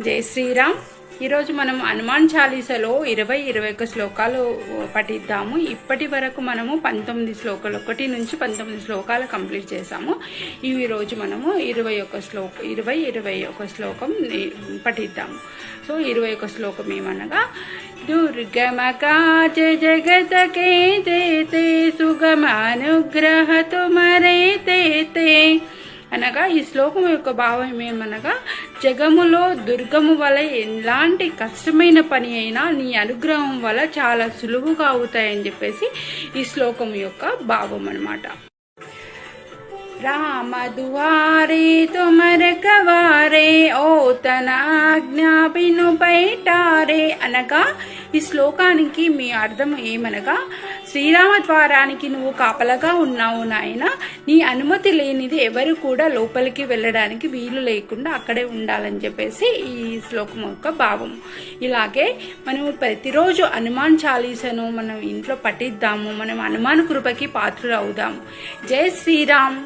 జై శ్రీరామ్. ఈరోజు మనం హనుమాన్ చాలీసాలో 21 శ్లోకాలు పఠిద్దాము. ఇప్పటి వరకు మనము 19 శ్లోకాలు 1 నుంచి 19 శ్లోకాలు కంప్లీట్ చేసాము. ఈ రోజు మనము 21 శ్లోకం పఠిద్దాము. సో 21 శ్లోకం ఏమనగా, దుర్గమకాజ జగతకే తే సుగమానుగ్రహ తుమరే తే అనగా ఈ శ్లోకం యొక్క భావం ఏమనగా, జగములో దుర్గము వల్ల ఎలాంటి కష్టమైన పని అయినా నీ అనుగ్రహం వల్ల చాలా సులువుగా అవుతాయని చెప్పేసి ఈ శ్లోకం యొక్క భావం అన్నమాట. రామ దువారే తుమర కవారే ఓ తన ఆజ్ఞా బిను బయటారే అనగా ఈ శ్లోకానికి మీ అర్థం ఏమనగా, శ్రీరామ ద్వారానికి నువ్వు కాపలగా ఉన్నావు నాయన, నీ అనుమతి లేనిది ఎవరు కూడా లోపలికి వెళ్ళడానికి వీలు లేకుండా అక్కడే ఉండాలని చెప్పేసి ఈ శ్లోకం యొక్క భావం. ఇలాగే మనం ప్రతిరోజు హనుమాన్ చాలీసాను మనం ఇంట్లో పఠిద్దాము. మనం హనుమాన్ కృపకి పాత్రులు అవుదాము. జై శ్రీరామ్.